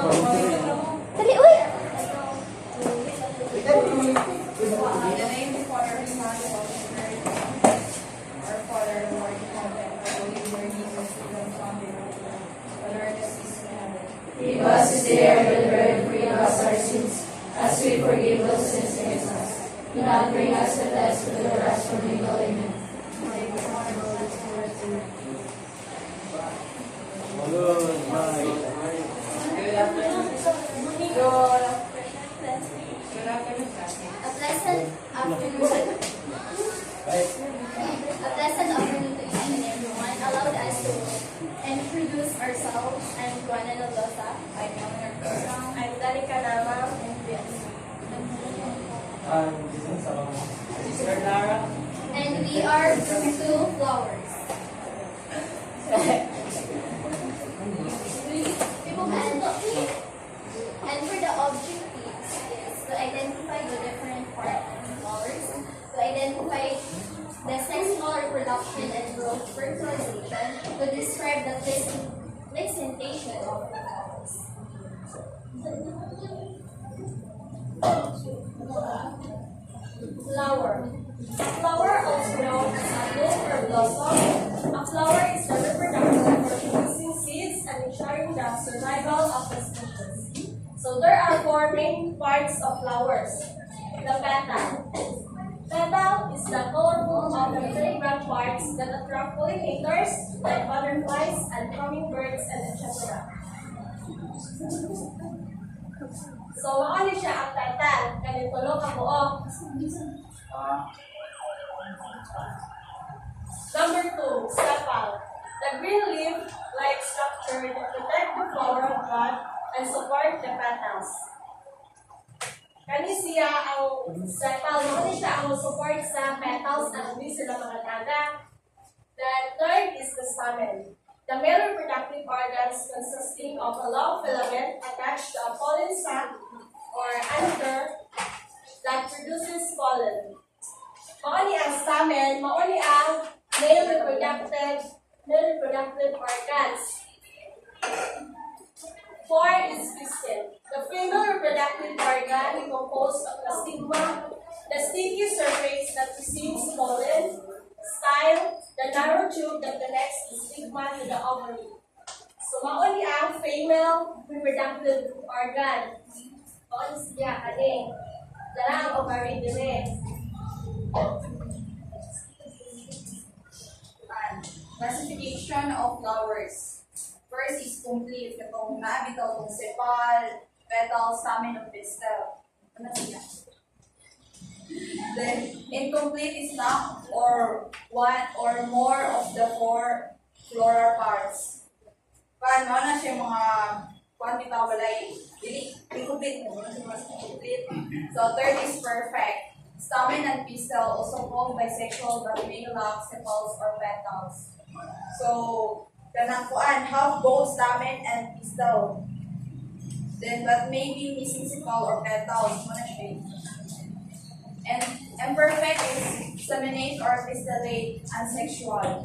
Dali, uy! Give us this day our daily bread, and forgive us our sins, as we forgive those who sin against us. Do not bring us to test, but deliver us from evil. Amen. A pleasant afternoon. A pleasant afternoon to each and everyone. Allow us to introduce ourselves. I'm Juana Nalosa. I'm Danica Rama. And we are two flowers. And for the objectives is to identify the different parts of flowers, to identify the sexual reproduction and growth fertilization, to describe the presentation of the flowers. Flower. A flower, also known as a bloom or blossom. A flower is the reproduction for producing seeds and ensuring the survival of the species. So there are four main parts of flowers. The petal. Petal is the colorful of the fragrant parts that attract pollinators like butterflies and hummingbirds and etc. So, ano siya ang petal? Ganito lo kabuo. Number 2, sepal. The green leaf-like structure that protect the flower of God and support the petals. Kani siya ang sepal. Kani siya ang support sa petals na hindi sila magataga. The third is the stamen. The male reproductive organs consisting of a long filament attached to a pollen sac or anther that produces pollen. Mauni ang stamen, mauni ang male reproductive organs. 4 is pistil. The female reproductive organ is composed of the stigma, the sticky surface that receives pollen, style, the narrow tube that connects the stigma to the ovary. So, mauni ang female reproductive organ. Mauni siya, kani. Dala ang ovary din. Classification of flowers. First is complete. Katong nabitaw kung sepal, petal, stamen, o pistil. Ano siya? Then, incomplete is not or one or more of the four floral parts. Paano na siya mga bitaw walay incomplete. So, third is perfect. Stamen and pistil, also called bisexual but may lack sepals or petals. So, kanakuan have both stamen and pistil. Then, but maybe missing sepal or petals. Muna siya. And imperfect is staminate or pistillate, asexual.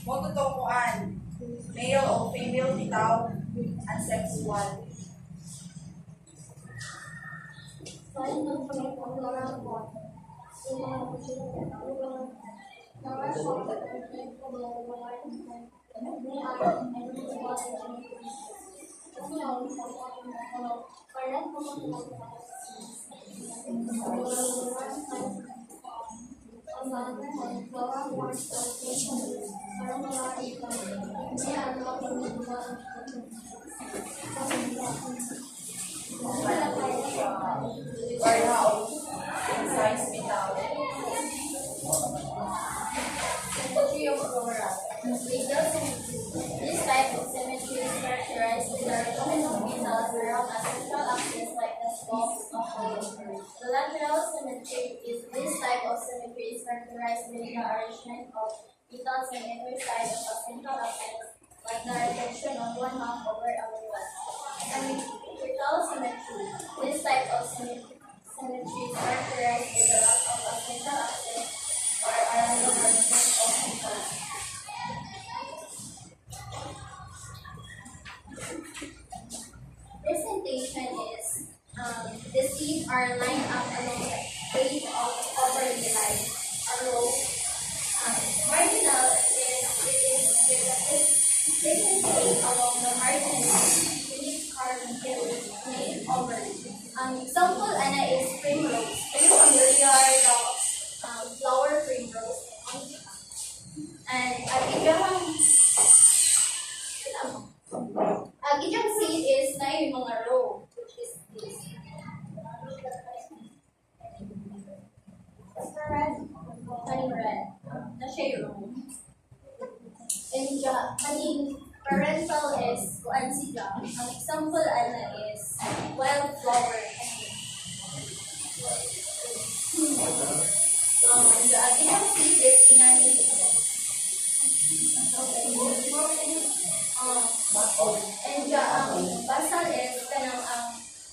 Motutukuan, male or female bitaw, asexual. Size bitaw. This type of symmetry is characterized with the recurrence of petals around a central axis like the stalks of pollen. The lateral symmetry is this type of symmetry is characterized with the arrangement of petals on either side of a central axis like the reflection on one half over other one. Symmetrical symmetry. This type of symmetry is characterized with the lack of a central axis or a random arrangement of petals. seeds are lined up along the base of ovary line. A row. Marginal is taken along the margin beneath carpel in ovary. Example ana is primrose. Are you familiar the flower primrose? And Agijang seed is na yung mga row, which is this. Kaning red. Na siya yung row. And kaning parental is kuan siya. Ang example ana is wildflower. The Agijang seed is inani. And basal is kanang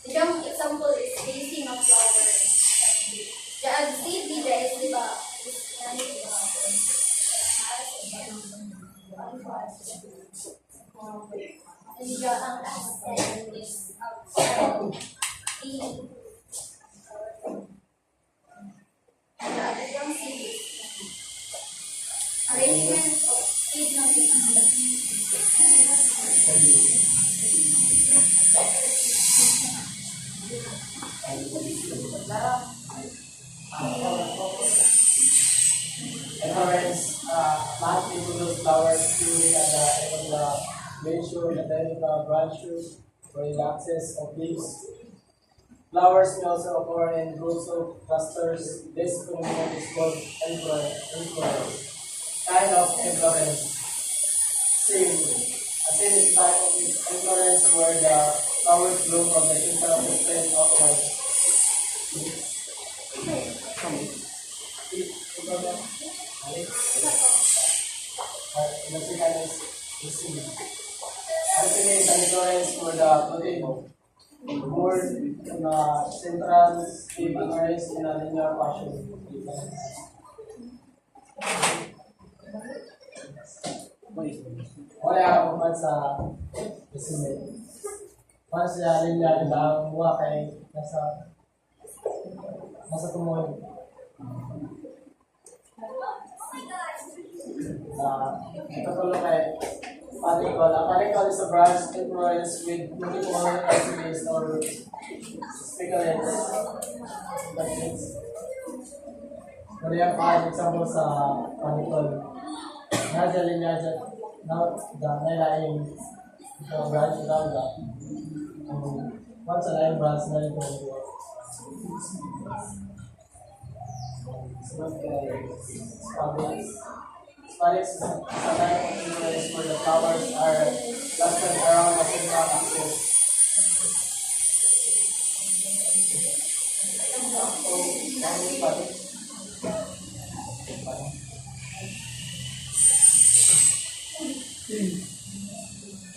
yung example is facing a flower. The seed dito is diba? And ang stem is outside. The yung seed is arrangement of seed ng Parents plant into those flowers during at the end of the main shoot, at the end of the branch shoot, or in the axis of leaves. Flowers may also occur in groups of clusters. This phenomenon is called inflorescence. Kind of inflorescence. Same. A same is type of inflorescence where the flowers bloom from the center of the stem outward. The second is C. Alternate an inflorescence for the potato. More in a central stem occurs in a linear fashion. Wala ako man sa estimate. Once linear ang mukha kay nasa tumoy. Ito tuloy kay particle. Ang particle is a branch influence with multiple estimates or speculates. Kaya yung example sa particle. Nasa linya dyan, nailaing yung branch down da. Once a line branch na ito. Spikes is a type of influence where the flowers are clustered around the central axis.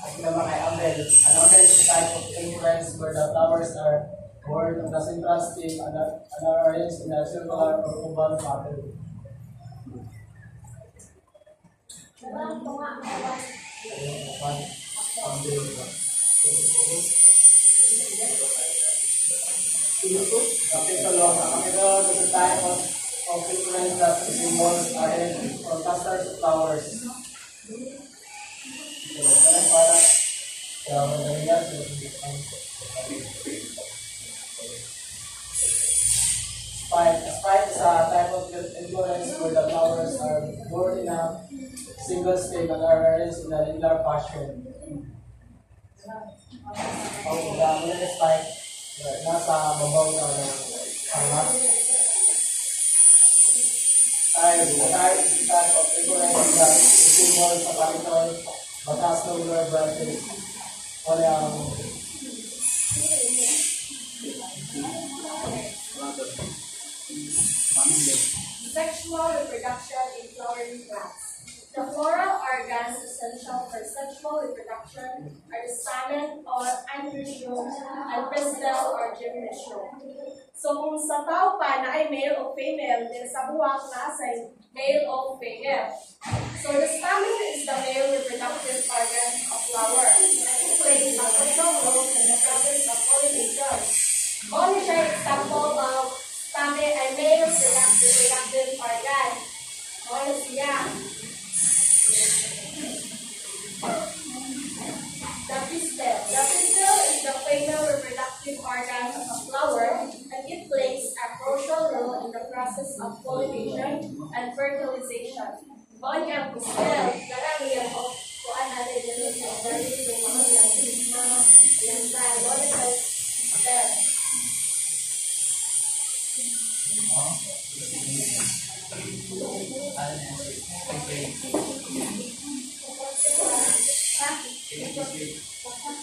Ang naman kay Abel. An Abel is a type of influence where the flowers are born on the central stem and are arranged in a circular or oval pattern. Capital is a type of influence that involves arranged or clusters of flowers. Spike is a type of influence where the flowers are born in a single stem and are arranged in a linear fashion. Ang dami ng spike nasa babaw na hangat. The type is a type of influence that is involved sa particle batas ng lower branches. Wala ang Sexual reproduction in flowering plants. The floral organs essential for sexual reproduction are the stamen or androecium and pistil or gymnasium. So kung sa tao pa na ay male o female, then sa buwak na ay male o female. So the stamen is the male reproductive organ of flower. It plays a crucial role in the process of pollination. Only siya fertilization. Bawal niya ang cell. Karami yung kuan natin dito sa fertilization. Yung biological cell.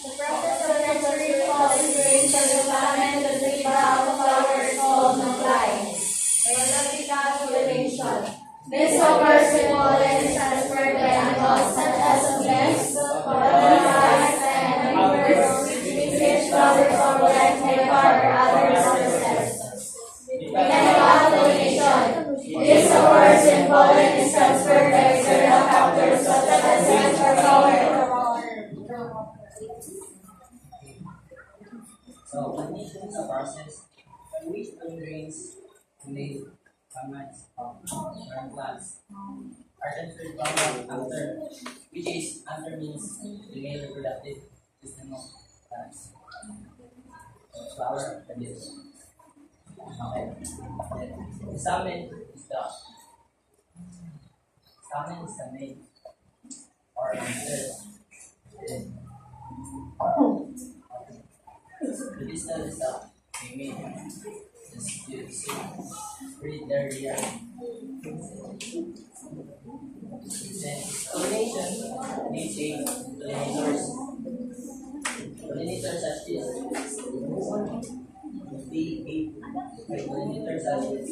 The process of nurturing fallen grains from the plant to the flower is called nupling. Biological pollination. This occurs when pollen is transferred by animals such as insects, butterflies, and hummingbirds, which flowers or collect nectar or other substances. Mechanical pollination. This occurs when pollen is transferred by external factors such as insects or flower. So, pollination is a process in which pollen grains made gametes of certain plants are transferred from after, which is after means the male reproductive system of plants. Flower and this. Okay. The stamen is the main or answer. The distal is the female. Just you see, read their rear. Then pollination needs a pollinators. Pollinators such as the pollinators such as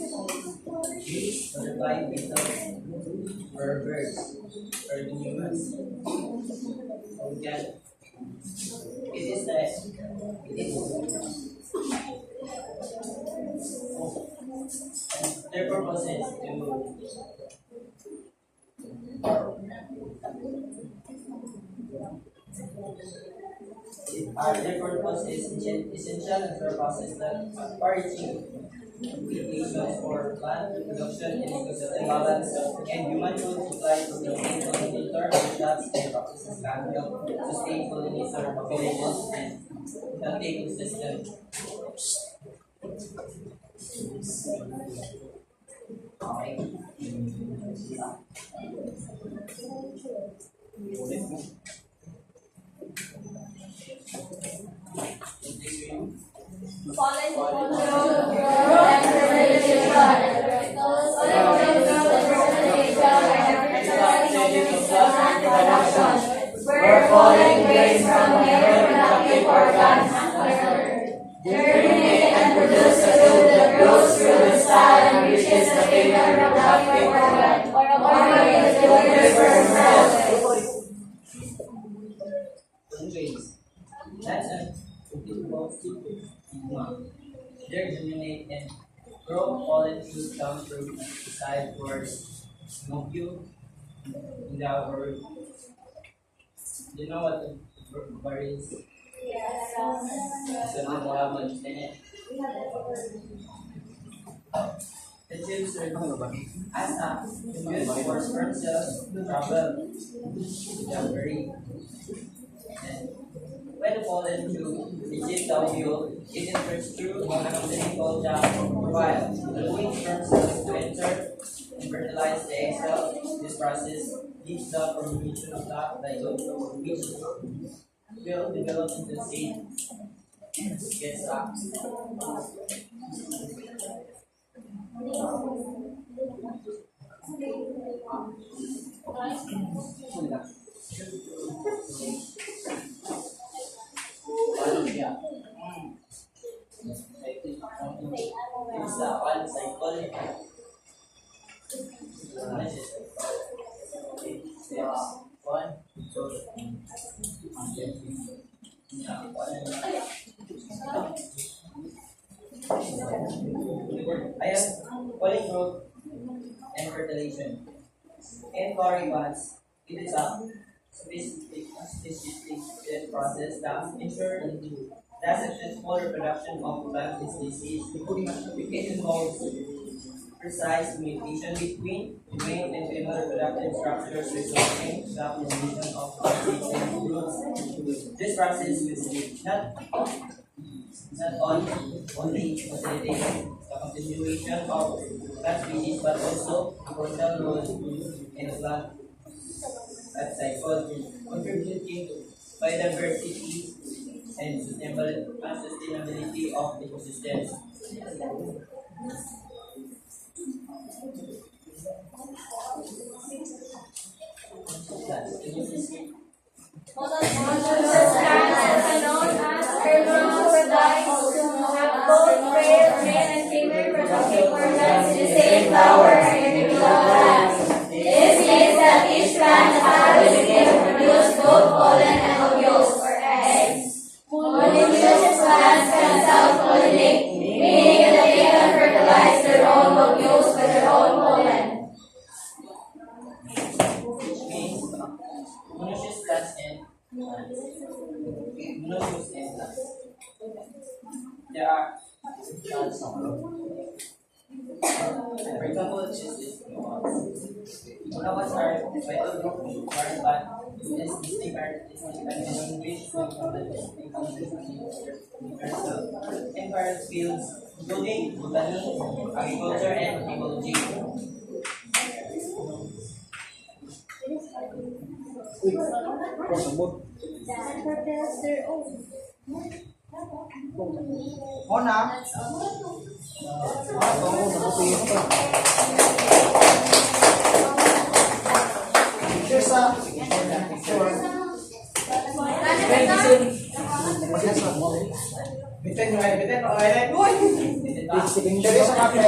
bees, butterfly, beetles, or birds, or even humans. So we can. Their purpose is to their purpose is essential and for process that are reaching applications for plant reproduction and ecosystem balance and human food supply to the main pollinator habitats and processes can help sustain pollinator populations and healthy ecosystem. Okay. Pollen where pollen grains from male reproductive organs germinate and produce a food that grows through the style and reaches the female reproductive organ or is the sperm cells. That's a typical stigma. They germinate and grow pollen to come through the side towards ovule in the ovary. Do you know what the ovary is? So then we'll have lunch in it. The tubes are as a good for sperm cells to travel to the ovary. And when the pollen to reach the ovule, it enters through an umbilical duct while allowing sperm cells to enter and fertilize the egg cell. This process leads the formation of the zygote, which will develop into seed and get stopped. It's the one cycle. One, I have pollen growth and fertilization. In flowering plants, it is a sophisticated process that ensures the successful reproduction of plant species. It involves precise communication between male and female reproductive structures resulting in the formation of seeds and fruits. This process is not only facilitates the continuation of plant species, but also important role in the plant life cycle, contributing to biodiversity and sustainability of ecosystems. Monoecious plants are known as hermaphrodites who have both male and female reproductive organs in the same flower and individual plants. This means that each plant has the ability to produce both pollen and ovules or eggs. Monoecious plants can self-pollinate, meaning that they can fertilize their own ovules with their own pollen. Means monoecious plants and monoecious and plants. There are for example, monoecious are vital group formed by distinct language in various fields, including botany, agriculture, and ecology. That propels their own. Mona, Cheers sa. Bitin mo ay. Uy! Cheers sa kape.